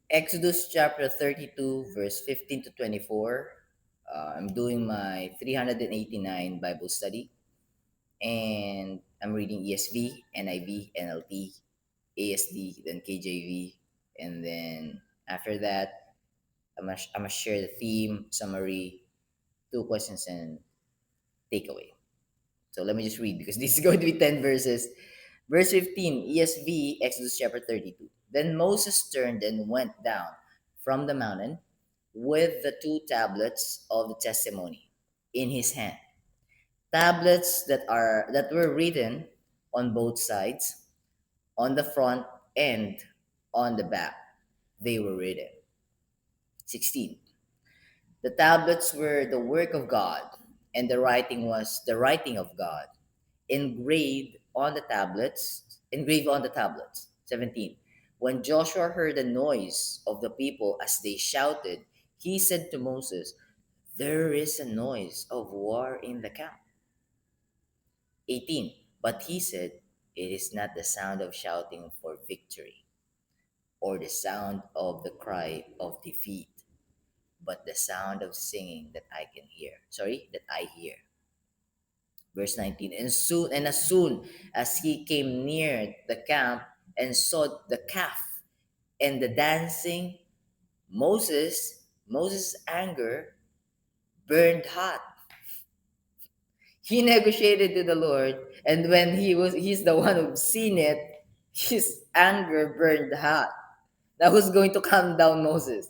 Exodus chapter 32, verse 15 to 24. I'm doing my 389 Bible study, and I'm reading ESV, NIV, NLT, ASD, then KJV, and then after that, I'm gonna share the theme, summary, two questions, and takeaway. So let me just read because this is going to be 10 verses. Verse 15, ESV, Exodus chapter 32. Then Moses turned and went down from the mountain with the two tablets of the testimony in his hand. Tablets that were written on both sides, on the front and on the back. They were written. 16. The tablets were the work of God, and the writing was the writing of God, engraved on the tablets. 17. When Joshua heard the noise of the people as they shouted, he said to Moses, "There is a noise of war in the camp." 18. But he said, "It is not the sound of shouting for victory or the sound of the cry of defeat, but the sound of singing that I can hear." Sorry, that I hear. Verse 19. And as soon as he came near the camp and saw the calf and the dancing, Moses' anger burned hot. He negotiated to the Lord, and when he's the one who's seen it, his anger burned hot. That was going to calm down Moses.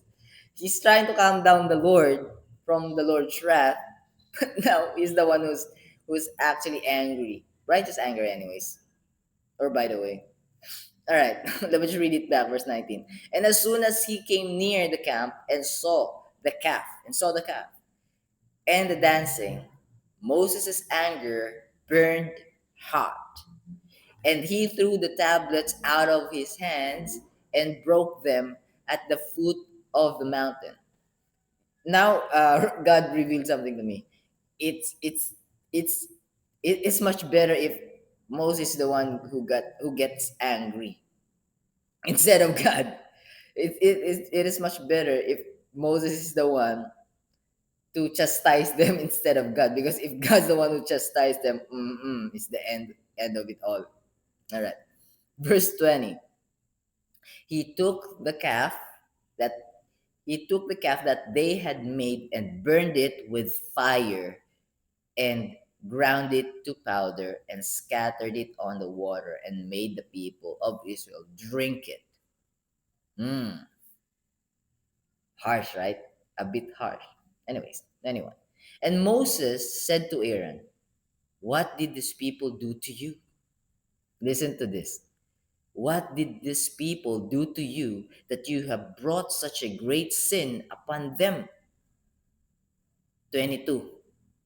He's trying to calm down the Lord from the Lord's wrath, but now he's the one who's actually angry. Righteous anger, anyways. Or by the way. All right, let me just read it back, verse 19. And as soon as he came near the camp and saw the calf and the dancing, Moses' anger burned hot, and he threw the tablets out of his hands and broke them at the foot of the mountain. Now, God revealed something to me. It's it's it's it's much better if Moses is the one who gets angry instead of God. It is much better if Moses is the one to chastise them instead of God, because if God's the one who chastised them, it's the end of it all. All right, verse 20. He took the calf that he took the calf that they had made and burned it with fire and ground it to powder and scattered it on the water and made the people of Israel drink it. Mm, harsh, right? A bit harsh. Anyway. And Moses said to Aaron, "What did these people do to you?" Listen to this. "What did these people do to you that you have brought such a great sin upon them?" 22.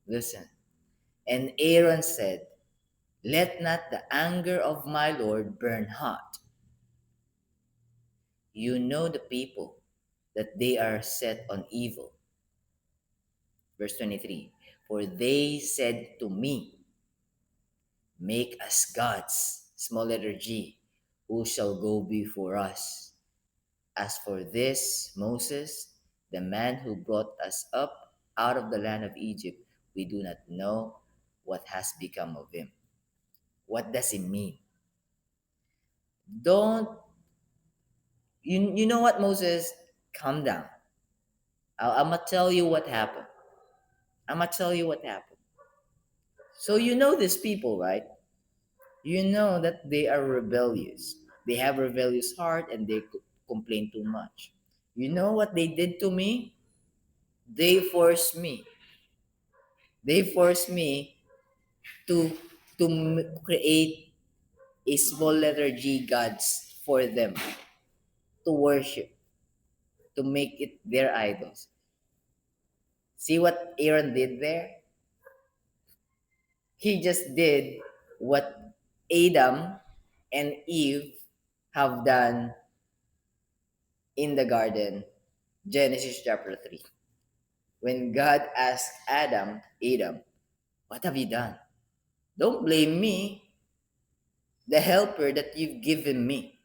Listen. And Aaron said, "Let not the anger of my Lord burn hot. You know the people, that they are set on evil." Verse 23. For they said to me, "Make us gods," small letter G, "who shall go before us. As for this Moses, the man who brought us up out of the land of Egypt, we do not know what has become of him." What does it mean? Don't you know what, Moses? Calm down. I'm gonna tell you what happened. I'm gonna tell you what happened. So you know these people, right? You know that they are rebellious. They have rebellious heart and they complain too much. You know what they did to me? They forced me. They forced me to create a small letter G gods for them to worship, to make it their idols. See what Aaron did there? He just did what Adam and Eve have done in the garden, Genesis chapter 3. When God asked Adam, "What have you done? Don't blame me. The helper that you've given me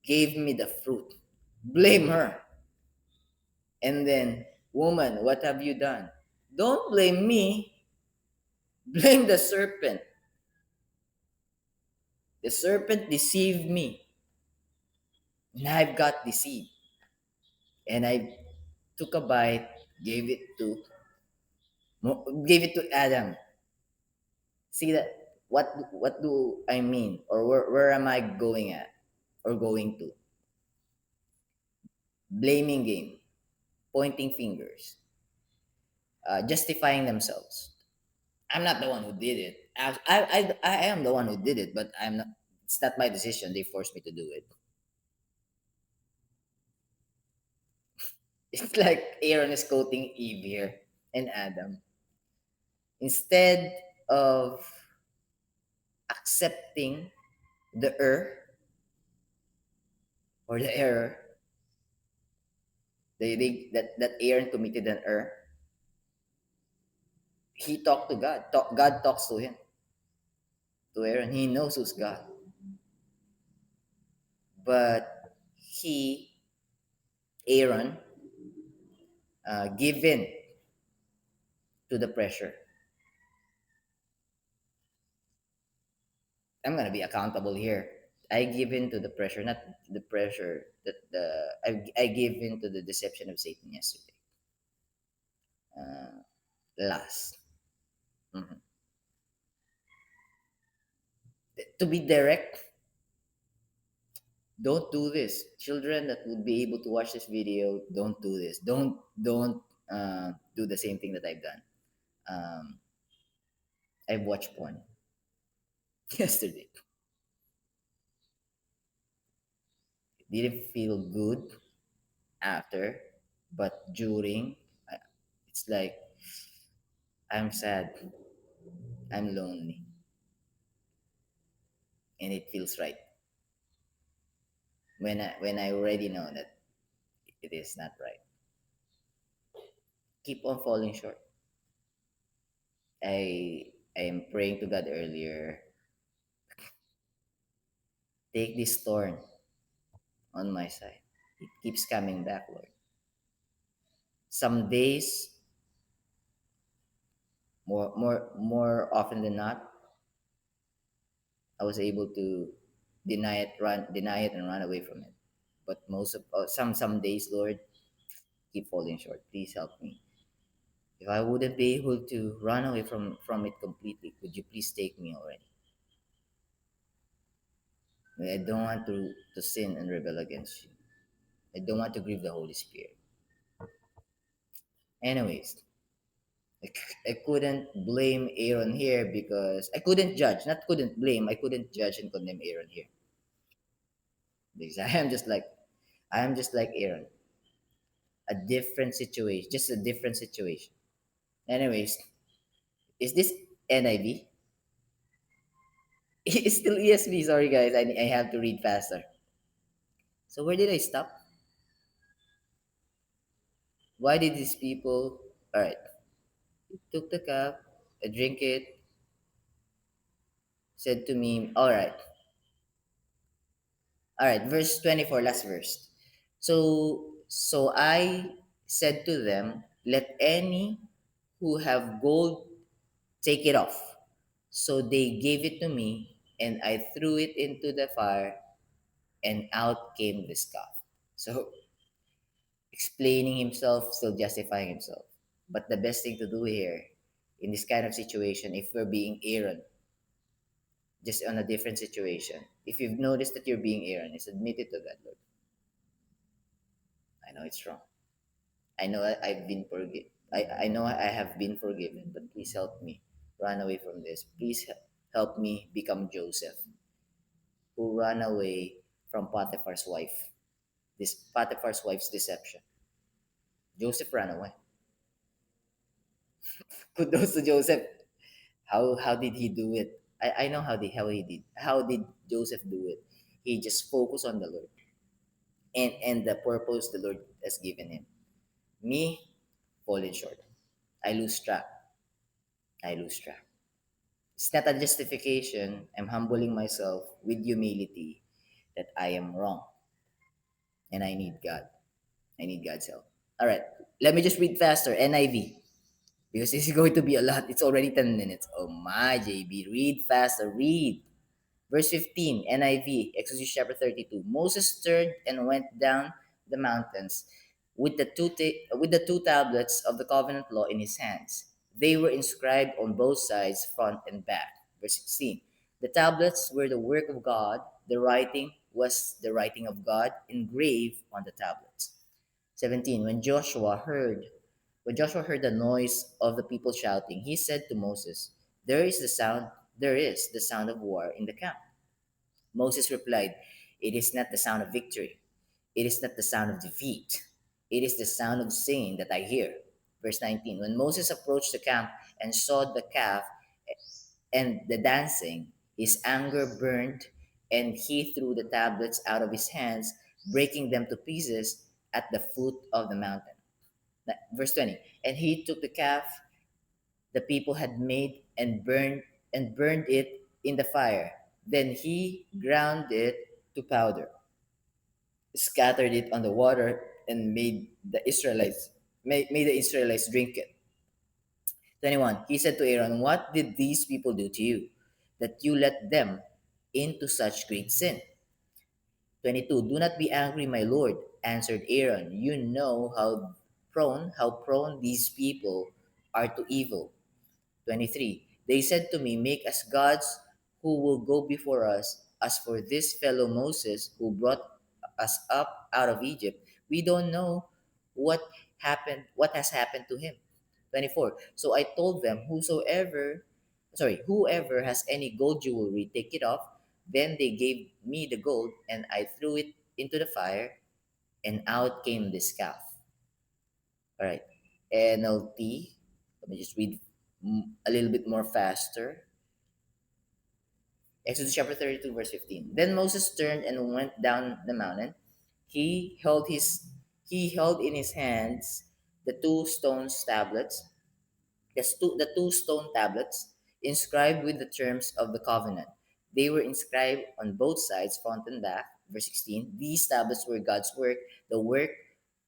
gave me the fruit. blame her. And then, woman, what have you done? Don't blame me, blame the serpent. The serpent deceived me, and I've got deceived. And I took a bite, gave it to gave it to Adam. See that what do I mean, or where am I going at or going to? Blaming game, pointing fingers, justifying themselves. I'm not the one who did it. I am the one who did it, but I'm not. It's not my decision. They forced me to do it. It's like Aaron is quoting Eve here and Adam. Instead of accepting the or the error, that Aaron committed an error, he talked to God. God talks to him, to Aaron. He knows who's God. But Aaron, give in to the pressure. I'm gonna be accountable here. I give in to the pressure, not the pressure that I give in to the deception of Satan yesterday. Last. Mhm. To be direct, don't do this. Children that would be able to watch this video, don't do this. Don't do the same thing that I've done. Um, I've watched porn yesterday. It didn't feel good after, but during, it's like I'm sad, I'm lonely, and it feels right when I already know that it is not right. Keep on falling short. I am praying to God earlier. Take this thorn on my side. It keeps coming back, Lord. Some days, more often than not, I was able to deny it, and run away from it. But most of some days, Lord, keep falling short. Please help me. If I wouldn't be able to run away from it completely, could you please take me already? I don't want to sin and rebel against you. I don't want to grieve the Holy Spirit. Anyways, I couldn't blame Aaron here because I couldn't judge. Not couldn't blame. I couldn't judge and condemn Aaron here because I am just like Aaron. A different situation, just a different situation. Anyways, is this NIV? It's still ESV. Sorry guys, I have to read faster. So where did I stop? Why did these people? All right, took the cup, I drink it, said to me, all right, verse 24, last verse. So I said to them, let any who have gold take it off. So they gave it to me, and I threw it into the fire, and out came the scoff. So explaining himself, still justifying himself. But the best thing to do here in this kind of situation, if we're being Aaron, just on a different situation, if you've noticed that you're being Aaron, is admit it to God, Lord. I know it's wrong. I know I've been forgiven. I know I have been forgiven, but please help me run away from this. Please help me become Joseph, who ran away from Potiphar's wife. This Potiphar's wife's deception. Joseph ran away. Kudos to Joseph. How did he do it? I know how he did. How did Joseph do it? He just focused on the Lord and the purpose the Lord has given him. Me, falling short. I lose track. I lose track. It's not a justification. I'm humbling myself with humility that I am wrong and I need God. I need God's help. All right, let me just read faster. NIV, because this is going to be a lot. It's already 10 minutes. Oh my, JB, read faster. Read. Verse 15, NIV, Exodus chapter 32. Moses turned and went down the mountains with with the two tablets of the covenant law in his hands. They were inscribed on both sides, front and back. Verse 16. The tablets were the work of God. The writing was the writing of God engraved on the tablets. 17. When Joshua heard the noise of the people shouting, he said to Moses, there is the sound of war in the camp. Moses replied, it is not the sound of victory. It is not the sound of defeat. It is the sound of singing that I hear. Verse 19. When Moses approached the camp and saw the calf and the dancing, his anger burned, and he threw the tablets out of his hands, breaking them to pieces at the foot of the mountain. Verse 20. And he took the calf the people had made and burned it in the fire. Then he ground it to powder, scattered it on the water, and made the Israelites drink it. 21. He said to Aaron, what did these people do to you, that you let them into such great sin? 22. Do not be angry, my Lord, answered Aaron. You know how prone these people are to evil. 23. They said to me, make us gods who will go before us. As for this fellow Moses who brought us up out of Egypt, we don't know what has happened to him. 24. So I told them, whoever has any gold jewelry, take it off. Then they gave me the gold, and I threw it into the fire, and out came this calf. All right. NLT. Let me just read a little bit more faster. Exodus chapter 32, verse 15. Then Moses turned and went down the mountain. He held in his hands the two stone tablets inscribed with the terms of the covenant. They were inscribed on both sides, front and back. Verse 16. These tablets were God's work. The work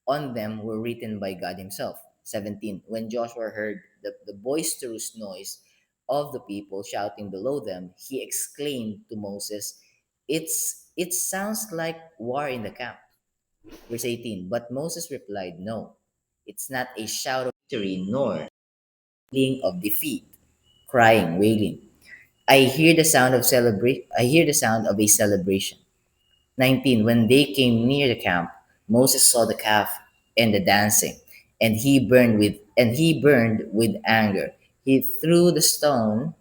on them were written by God Himself. 17. When Joshua heard the boisterous noise of the people shouting below them, he exclaimed to Moses, it sounds like war in the camp. Verse 18. But Moses replied, no, it's not a shout of victory nor feeling of defeat, crying, wailing. I hear the sound of a celebration. 19. When they came near the camp, Moses saw the calf and the dancing, and he burned with anger. He threw the stone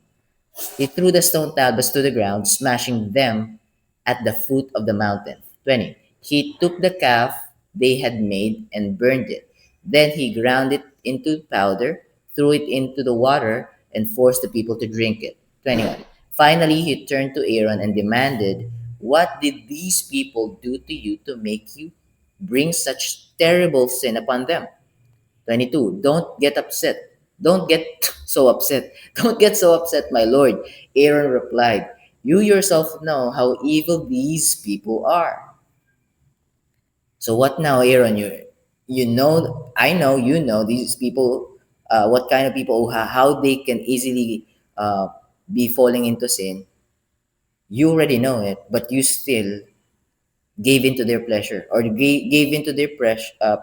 he threw the stone tablets to the ground, smashing them at the foot of the mountain. 20. He took the calf they had made and burned it. Then he ground it into powder, threw it into the water, and forced the people to drink it. 21. Finally, he turned to Aaron and demanded, what did these people do to you to make you bring such terrible sin upon them? 22. Don't get upset. Don't get so upset. Don't get so upset, my lord. Aaron replied, you yourself know how evil these people are. So what now, Aaron? I know these people, what kind of people, how they can easily be falling into sin. You already know it, but you still gave into their pleasure or gave into their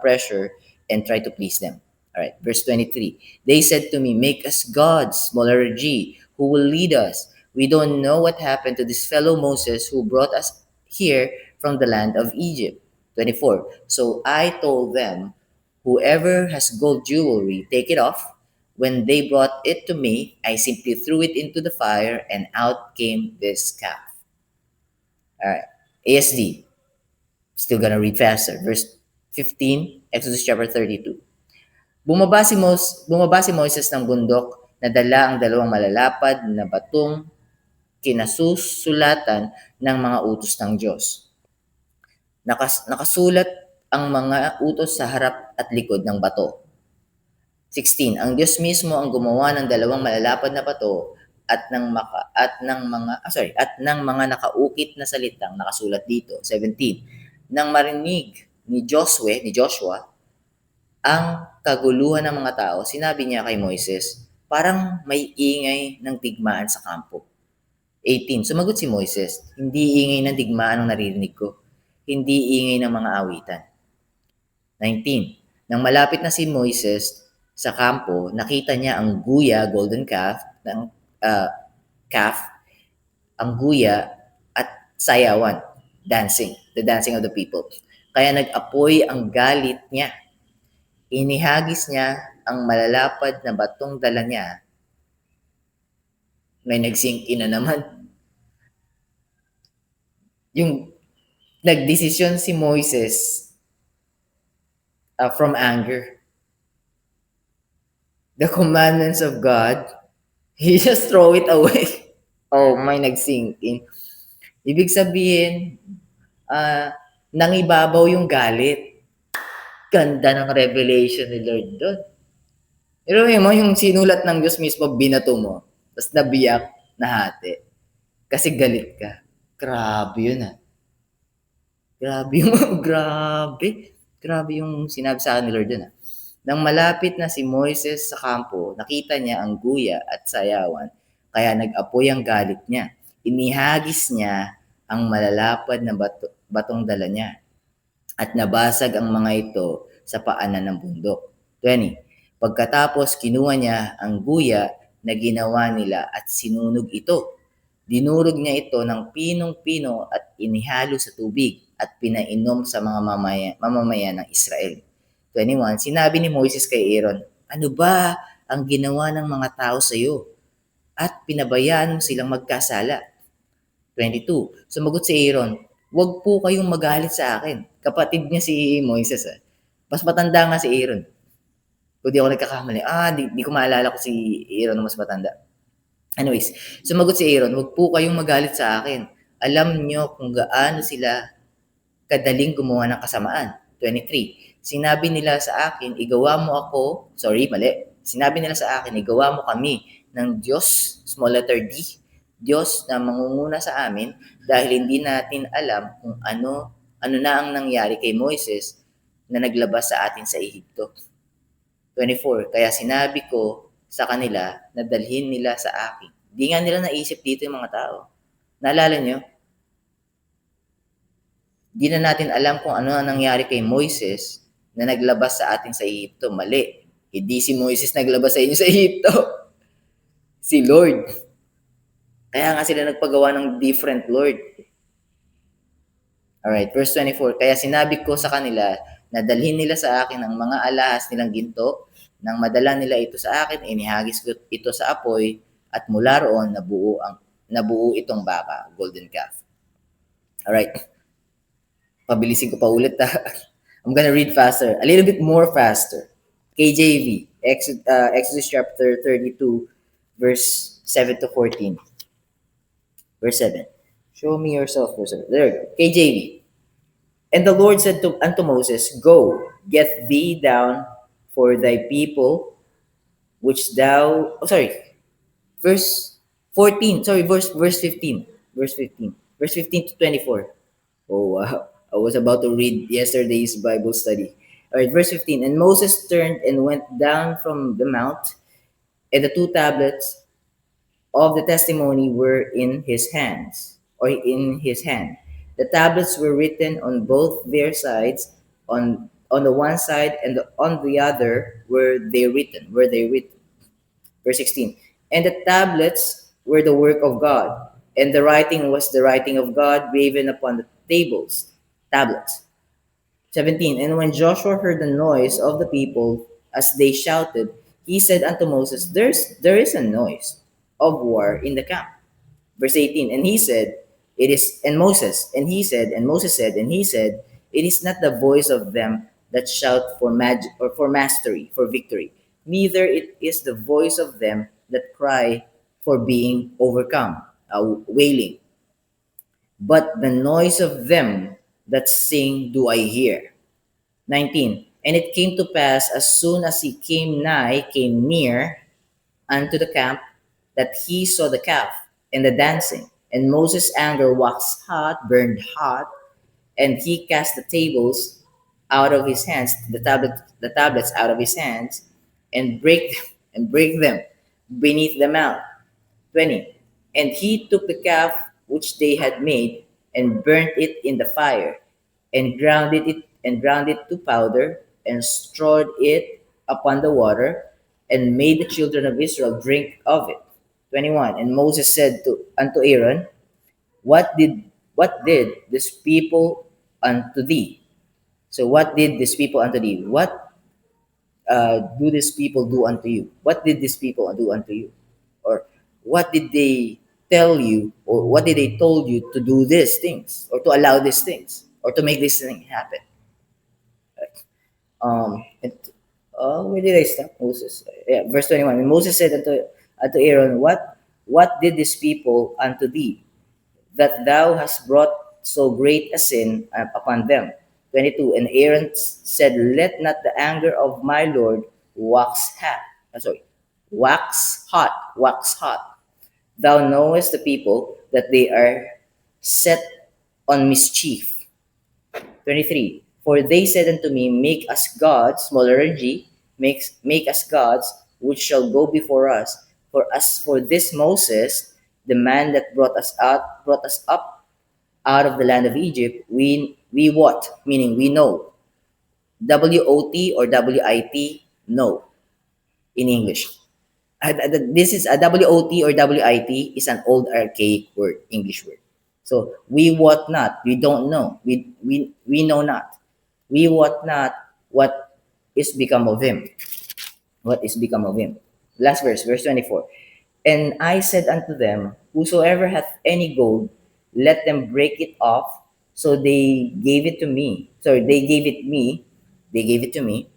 pressure and try to please them. All right, verse 23. They said to me, make us gods, smaller G, who will lead us. We don't know what happened to this fellow Moses who brought us here from the land of Egypt. 24. So I told them, whoever has gold jewelry, take it off. When they brought it to me, I simply threw it into the fire, and out came this calf. All right, ASD. Still gonna read faster. Verse 15, Exodus chapter 32. Bumaba si Moises ng bundok na dala ang dalawang malalapad na batong kinasusulatan ng mga utos ng Diyos. Nakasulat ang mga utos sa harap at likod ng bato. 16. Ang Diyos mismo ang gumawa ng dalawang malalapad na bato at ng mga nakaukit na salitang nakasulat dito. 17. Nang marinig ni Joshua, ang kaguluhan ng mga tao, sinabi niya kay Moises, parang may ingay ng digmaan sa kampo. 18. Sumagot si Moises, hindi ingay ng digmaan ang naririnig ko, hindi ingay ng mga awitan. 19. Nang malapit na si Moises sa kampo, nakita niya ang guya, golden calf, ang guya at sayawan, the dancing of the people. Kaya nag-apoy ang galit niya. Inihagis niya ang malalapad na batong dala niya. May nag-sink in na naman. Yung nagdesisyon si Moises from anger. The commandments of God, he just throw it away. Oh, may nag-sink in. Ibig sabihin, nangibabaw yung galit. Ganda ng revelation ni Lord doon. Pero mo, yung sinulat ng Diyos mismo, binato mo, tapos nabiyak na hati. Kasi galit ka. Grabe yun Grabe yung, grabe yung sinabi sa akin ni Lord doon Nang malapit na si Moises sa kampo, nakita niya ang guya at sayawan, kaya nag-apoy ang galit niya. Inihagis niya ang malalapad na batong dala niya at nabasag ang mga ito sa paanan ng bundok. 20. Pagkatapos kinuha niya ang guya na ginawa nila at sinunog ito. Dinurog niya ito ng pinong-pino at inihalo sa tubig at pinainom sa mga mamamayan ng Israel. 21. Sinabi ni Moises kay Aaron, ano ba ang ginawa ng mga tao sa iyo? At pinabayaan mo silang magkasala. 22. Sumagot si Aaron, huwag po kayong magalit sa akin. Kapatid niya si Moises. Mas matanda nga si Aaron. Kung di ako nagkakamali. Di ko maalala ko si Aaron na mas matanda. Anyways, sumagot si Aaron, huwag po kayong magalit sa akin. Alam niyo kung gaano sila kadaling gumawa ng kasamaan. 23. Sinabi nila sa akin, Sinabi nila sa akin, igawa mo kami ng Diyos, small letter D, Diyos na mangunguna sa amin dahil hindi natin alam kung ano na ang nangyari kay Moises na naglabas sa atin sa Ehipto. 24. Kaya sinabi ko sa kanila na dalhin nila sa akin. Di nga nila naisip dito yung mga tao. Naalala nyo? Di na natin alam kung ano ang nangyari kay Moises na naglabas sa atin sa Ehipto. Mali. Hindi si Moises naglabas sa inyo sa Ehipto. Si Lord. Kaya nga sila nagpagawa ng different Lord. Alright, verse 24. Kaya sinabi ko sa kanila na dalhin nila sa akin ang mga alahas nilang ginto. Nang madala nila ito sa akin, inihagis ko ito sa apoy at mula roon nabuo itong baka, golden calf. Alright. Pabilisin ko pa ulit I'm gonna read faster, a little bit more faster. KJV, Exodus chapter 32, verse 7 to 14. Verse 7. Show me yourself, verse 7. There we go. KJV. And the Lord said unto Moses, Go, get thee down for thy people, which thou... Verse 14. Verse 15. Verse 15. Verse 15 to 24. Oh, wow. I was about to read yesterday's Bible study. All right, verse 15. And Moses turned and went down from the mount, and the 2 tablets of the testimony were in his hand. The tablets were written on both their sides, on the one side and on the other were they written. Verse 16. And the tablets were the work of God, and the writing was the writing of God graven upon the tablets. 17. And when Joshua heard the noise of the people as they shouted, he said unto Moses, there is a noise of war in the camp. Verse 18. And Moses said, it is not the voice of them that shout for mastery, for victory, neither it is the voice of them that cry for being overcome, wailing, but the noise of them that sing do I hear. 19. And it came to pass, as soon as he came near unto the camp, that he saw the calf and the dancing. And Moses' anger burned hot, and he cast the tables out of his hands, the tablets out of his hands, and break them beneath the mount. 20. And he took the calf which they had made and burnt it in the fire, and ground it to powder, and strawed it upon the water, and made the children of Israel drink of it. 21. And Moses said unto Aaron, what did this people unto thee? So what did this people unto thee? What do these people do unto you? What did these people do unto you? Or what did they tell you, or what did they told you to do these things, or to allow these things, or to make this thing happen? And, where did I stop? Moses. Yeah, verse 21. And Moses said unto Aaron, what did these people unto thee, that thou hast brought so great a sin upon them? 22. And Aaron said, let not the anger of my Lord wax hot. Wax hot. Thou knowest the people that they are set on mischief. 23. For they said unto me, make us gods, smaller G, make us gods, which shall go before us. For as for this Moses, the man that brought us up out of the land of Egypt, we what? Meaning we know. WOT or WIT? No, in English. This is a WOT or WIT is an old archaic word, English word. So we what not? We don't know. We know not. We what not what is become of him. What is become of him. Last verse, verse 24. And I said unto them, whosoever hath any gold, let them break it off. So they gave it to me. Sorry, they gave it me. They gave it to me.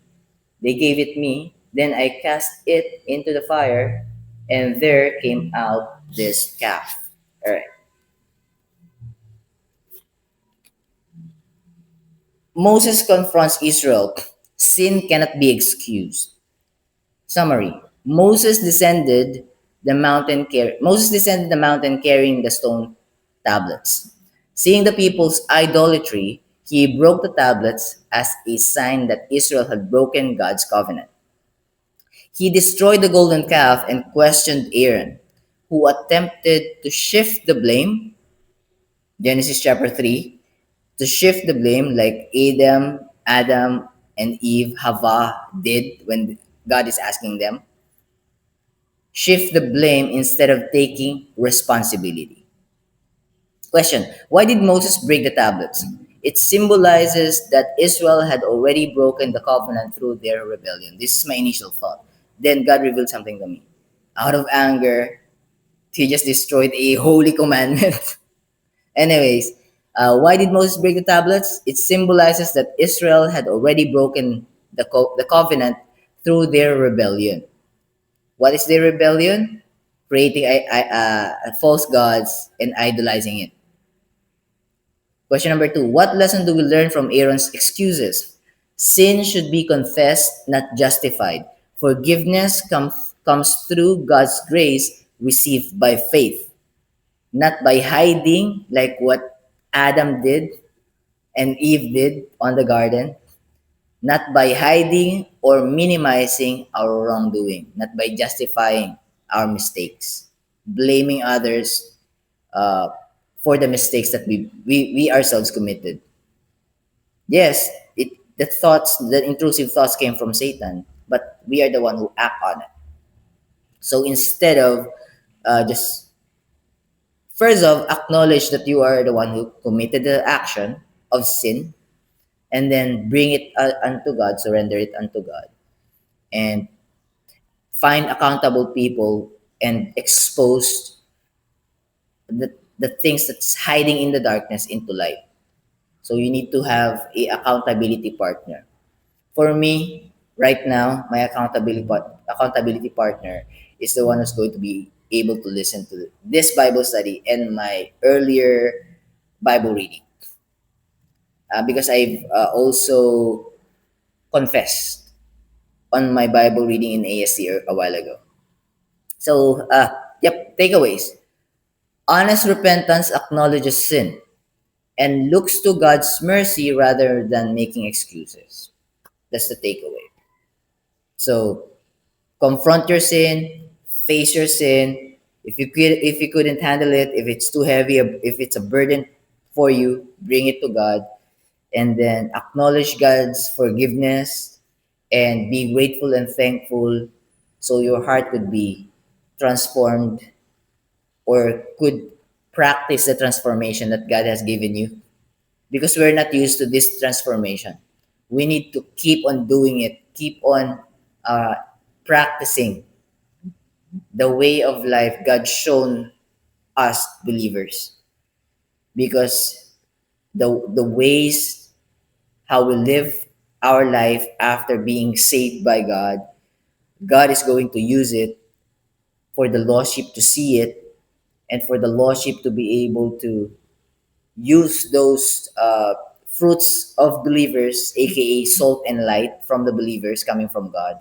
They gave it me. Then I cast it into the fire, and there came out this calf. All right. Moses confronts Israel. Sin cannot be excused. Summary. Moses descended the mountain carrying the stone tablets. Seeing the people's idolatry, he broke the tablets as a sign that Israel had broken God's covenant. He destroyed the golden calf and questioned Aaron, who attempted to shift the blame, Genesis chapter 3, to shift the blame like Adam, and Eve, Hava did when God is asking them. Shift the blame instead of taking responsibility. Question: why did Moses break the tablets? It symbolizes that Israel had already broken the covenant through their rebellion. This is my initial thought. Then God revealed something to me. Out of anger, he just destroyed a holy commandment. Anyways, why did Moses break the tablets? It symbolizes that Israel had already broken the covenant through their rebellion. What is their rebellion? Creating false gods and idolizing it. Question number 2. What lesson do we learn from Aaron's excuses? Sin should be confessed, not justified. Forgiveness comes through God's grace received by faith, not by hiding like what Adam did and Eve did on the garden, not by hiding or minimizing our wrongdoing, not by justifying our mistakes, blaming others uh, for the mistakes that we ourselves committed. Yes, the intrusive thoughts came from Satan, but we are the one who act on it. So instead of just first of acknowledge that you are the one who committed the action of sin, and then bring it unto God, surrender it unto God, and find accountable people and expose the things that's hiding in the darkness into light. So you need to have a accountability partner. For me, right now, my accountability partner is the one who's going to be able to listen to this Bible study and my earlier Bible reading. Because I've also confessed on my Bible reading in ASC a while ago. So, takeaways. Honest repentance acknowledges sin. and looks to God's mercy rather than making excuses. That's the takeaway. So confront your sin, face your sin. If you couldn't handle it, if it's too heavy, if it's a burden for you, bring it to God, and then acknowledge God's forgiveness and be grateful and thankful, so your heart could be transformed or could practice the transformation that God has given you, because we're not used to this transformation. We need to keep on doing it, keep on uh, practicing the way of life God shown us believers, because the ways how we live our life after being saved by God is going to use it for the lost sheep to see it, and for the lost sheep to be able to use those fruits of believers, aka salt and light from the believers coming from God,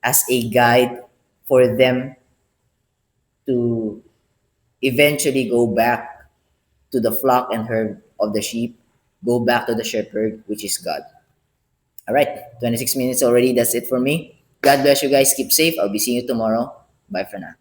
as a guide for them to eventually go back to the flock and herd of the sheep, go back to the shepherd, which is God. All right, 26 minutes already. That's it for me. God bless you guys. Keep safe. I'll be seeing you tomorrow. Bye for now.